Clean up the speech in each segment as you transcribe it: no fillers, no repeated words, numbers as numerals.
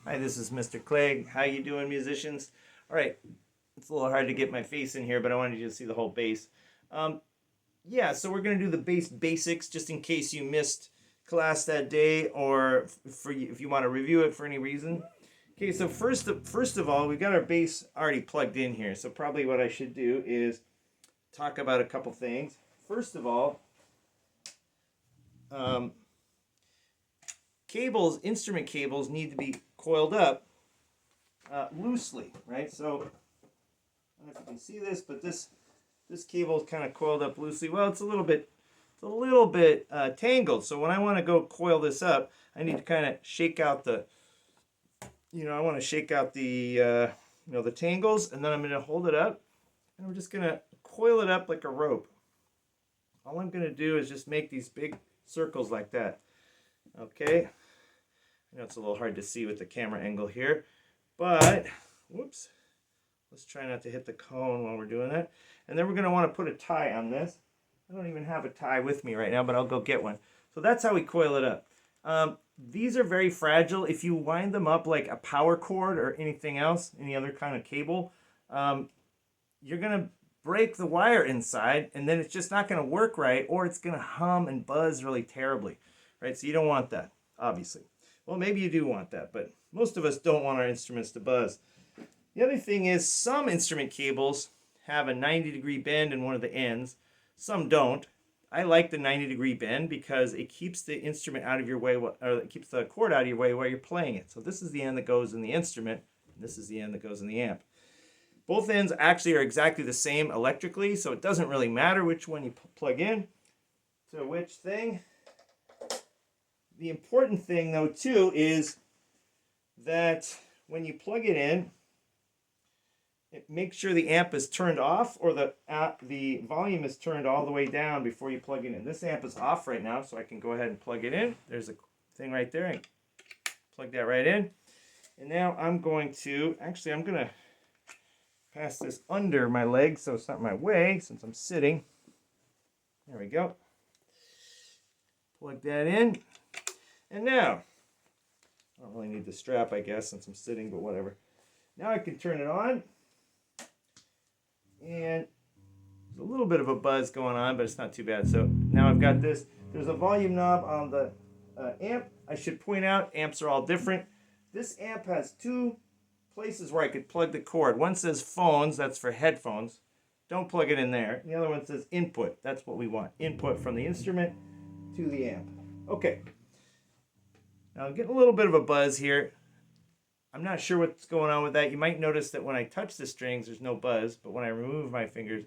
Hi, this is Mr. Clegg. How you doing, musicians? All right, it's a little hard to get my face in here, but I wanted you to see the whole bass. Um, yeah, so we're gonna do the bass basics just in case you missed class that day, or for you, if you want to review it for any reason. Okay, so first of all, we've got our bass already plugged in here. So probably what I should do is talk about a couple things. First of all, um, instrument cables need to be coiled up loosely, right? So I don't know if you can see this, but this cable is kind of coiled up loosely. Well, it's a little bit tangled. So when I want to go coil this up, I need to kind of shake out I want to shake out the tangles, and then I'm going to hold it up, and I'm just going to coil it up like a rope. All I'm going to do is just make these big circles like that. Okay. I know it's a little hard to see with the camera angle here, but whoops. Let's try not to hit the cone while we're doing that. And then we're going to want to put a tie on this. I don't even have a tie with me right now, but I'll go get one. So that's how we coil it up. These are very fragile. If you wind them up like a power cord or anything else, any other kind of cable, you're going to break the wire inside, and then it's just not going to work right, or it's going to hum and buzz really terribly, right? So you don't want that, obviously. Well, maybe you do want that, but most of us don't want our instruments to buzz. The other thing is some instrument cables have a 90-degree bend in one of the ends. Some don't. I like the 90-degree bend because it keeps the instrument out of your way, or it keeps the cord out of your way while you're playing it. So this is the end that goes in the instrument, and this is the end that goes in the amp. Both ends actually are exactly the same electrically, so it doesn't really matter which one you plug in to which thing. The important thing, though, too, is that when you plug it in, make sure the amp is turned off, or the volume is turned all the way down before you plug it in. This amp is off right now, so I can go ahead and plug it in. There's a thing right there. I plug that right in. And now I'm going to pass this under my leg so it's not in my way since I'm sitting. There we go. Plug that in. And now, I don't really need the strap, I guess, since I'm sitting, but whatever. Now I can turn it on. And there's a little bit of a buzz going on, but it's not too bad. So now I've got this. There's a volume knob on the amp. I should point out, amps are all different. This amp has two places where I could plug the cord. One says phones, that's for headphones. Don't plug it in there. The other one says input. That's what we want. Input from the instrument to the amp. Okay. Now I'm getting a little bit of a buzz here. I'm not sure what's going on with that. You might notice that when I touch the strings, there's no buzz, but when I remove my fingers,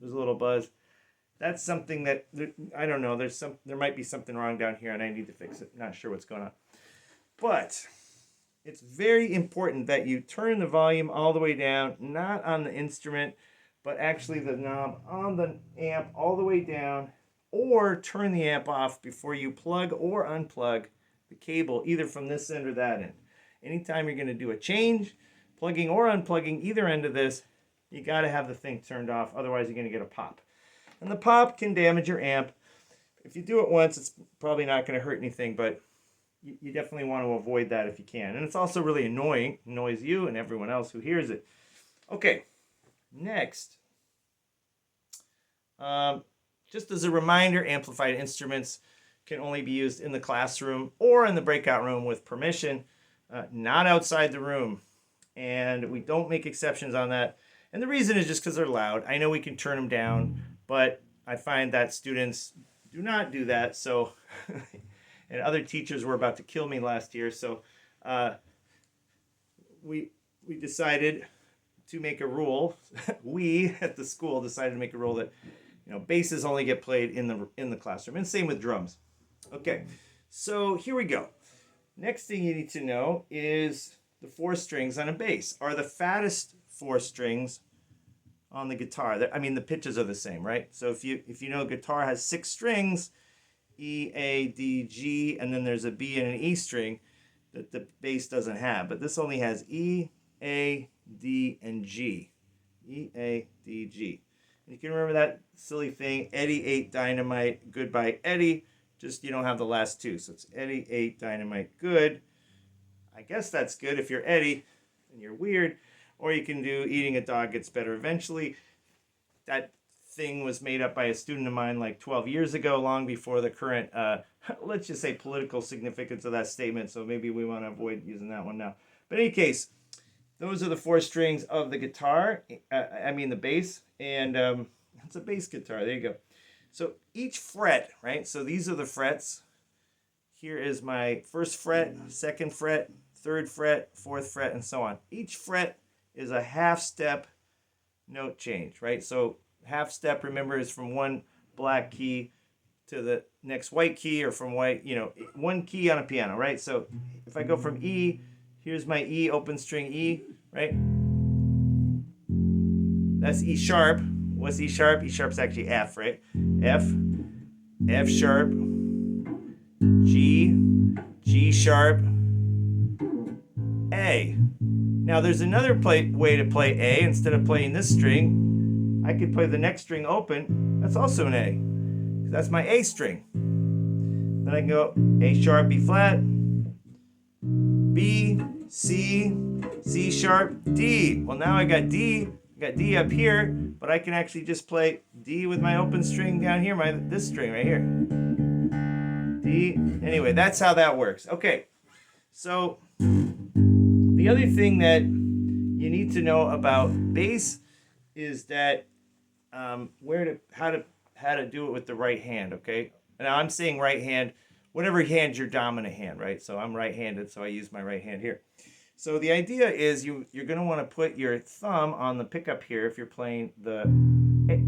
there's a little buzz. That's something that, I don't know, there might be something wrong down here and I need to fix it. Not sure what's going on. But it's very important that you turn the volume all the way down, not on the instrument, but actually the knob on the amp all the way down, or turn the amp off before you plug or unplug the cable, either from this end or that end. Anytime you're going to do a change, plugging or unplugging either end of this, you got to have the thing turned off. Otherwise, you're going to get a pop. And the pop can damage your amp. If you do it once, it's probably not going to hurt anything, but you definitely want to avoid that if you can. And it's also really annoying. It annoys you and everyone else who hears it. Okay, next. Just as a reminder, amplified instruments can only be used in the classroom or in the breakout room with permission. Not outside the room. And we don't make exceptions on that. And the reason is just because they're loud. I know we can turn them down, but I find that students do not do that. So, and other teachers were about to kill me last year. So we decided to make a rule. We at the school decided to make a rule that basses only get played in the classroom, and same with drums. Okay, so here we go. Next thing you need to know is the 4 strings on a bass. Are the fattest 4 strings on the guitar? I mean, the pitches are the same, right? So if you know guitar has 6 strings, E, A, D, G, and then there's a B and an E string that the bass doesn't have. But this only has E, A, D, and G. E, A, D, G. And you can remember that silly thing, Eddie ate dynamite, goodbye Eddie. Just you don't have the last 2. So it's Eddie ate dynamite, good. I guess that's good if you're Eddie and you're weird. Or you can do eating a dog gets better eventually. That thing was made up by a student of mine like 12 years ago, long before the current, let's just say, political significance of that statement. So maybe we want to avoid using that one now. But in any case, those are the 4 strings of the guitar. I mean the bass. And it's a bass guitar. There you go. So each fret, right? So these are the frets. Here is my 1st fret, 2nd fret, 3rd fret, 4th fret, and so on. Each fret is a half step note change, right? So half step, remember, is from one black key to the next white key, or from white, one key on a piano, right? So if I go from E, here's my E, open string E, right? That's E sharp. What's E sharp? E sharp's actually F, right? F, F sharp, G, G sharp, A. Now there's another way to play A. Instead of playing this string, I could play the next string open. That's also an A. That's my A string. Then I can go A sharp, B flat, B, C, C sharp, D. Well, now I got D up here, but I can actually just play D with my open string down here, this string right here. D. Anyway, that's how that works. Okay, so the other thing that you need to know about bass is that how to do it with the right hand. Okay, now I'm saying right hand, whatever hand's your dominant hand, right? So I'm right-handed, so I use my right hand here. So the idea is you're going to want to put your thumb on the pickup here if you're playing the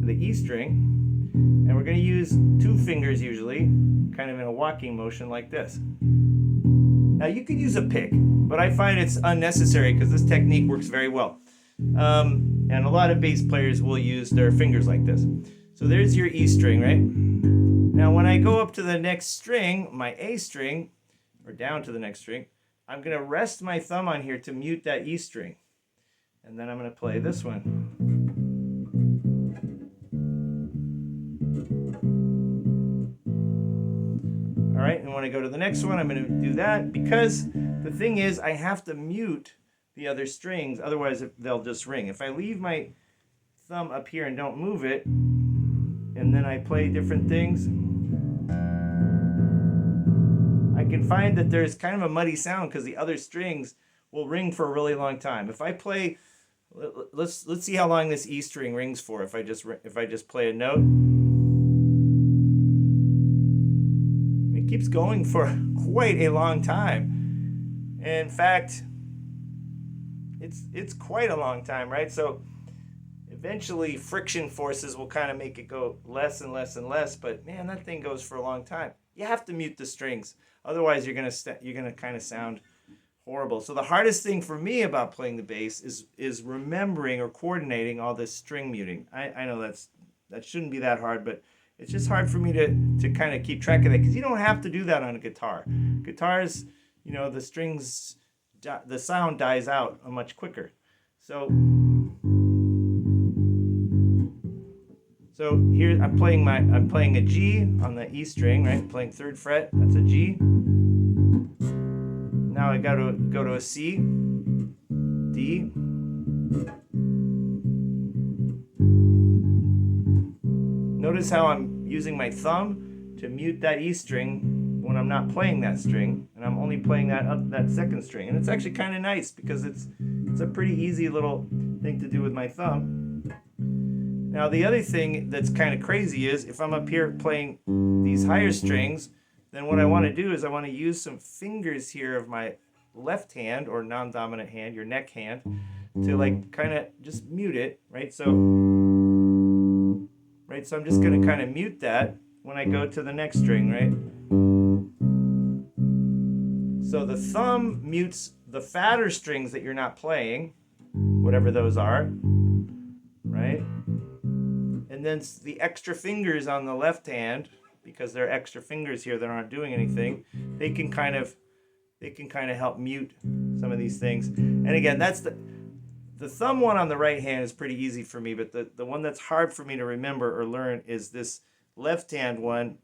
E string, and we're going to use 2 fingers usually, kind of in a walking motion like this. Now you could use a pick, but I find it's unnecessary because this technique works very well. And a lot of bass players will use their fingers like this. So there's your E string, right? Now when I go up to the next string, my A string, or down to the next string, I'm going to rest my thumb on here to mute that E string. And then I'm going to play this one. All right, and when I go to the next one, I'm going to do that, because the thing is I have to mute the other strings, otherwise they'll just ring. If I leave my thumb up here and don't move it, and then I play different things, I can find that there's kind of a muddy sound because the other strings will ring for a really long time. If I play, let's see how long this E string rings for. If I just play a note, it keeps going for quite a long time. In fact, it's quite a long time, right? So eventually friction forces will kind of make it go less and less and less. But man, that thing goes for a long time. You have to mute the strings. Otherwise, you're gonna kind of sound horrible. So the hardest thing for me about playing the bass is remembering or coordinating all this string muting. I know that shouldn't be that hard, but it's just hard for me to kind of keep track of that, because you don't have to do that on a guitar. Guitars, the strings, the sound dies out much quicker. So here I'm playing a G on the E string, right? I'm playing 3rd fret. That's a G. Now I got to go to a C, D. Notice how I'm using my thumb to mute that E string when I'm not playing that string, and I'm only playing that 2nd string. And it's actually kind of nice because it's a pretty easy little thing to do with my thumb. Now the other thing that's kind of crazy is if I'm up here playing these higher strings, then what I want to do is I want to use some fingers here of my left hand, or non-dominant hand, your neck hand, to like kind of just mute it, right? So I'm just going to kind of mute that when I go to the next string, right? So the thumb mutes the fatter strings that you're not playing, whatever those are, right? And then the extra fingers on the left hand, because there are extra fingers here that aren't doing anything, they can kind of help mute some of these things. And again, that's the thumb one on the right hand is pretty easy for me, but the one that's hard for me to remember or learn is this left hand one,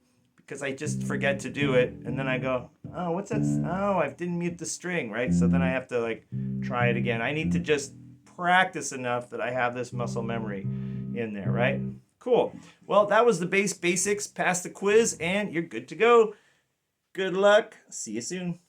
because I just forget to do it, and then I go, oh, what's that? Oh, I didn't mute the string, right? So then I have to like try it again. I need to just practice enough that I have this muscle memory in there, right? Cool. Well, that was the basics. Pass the quiz, and you're good to go. Good luck. See you soon.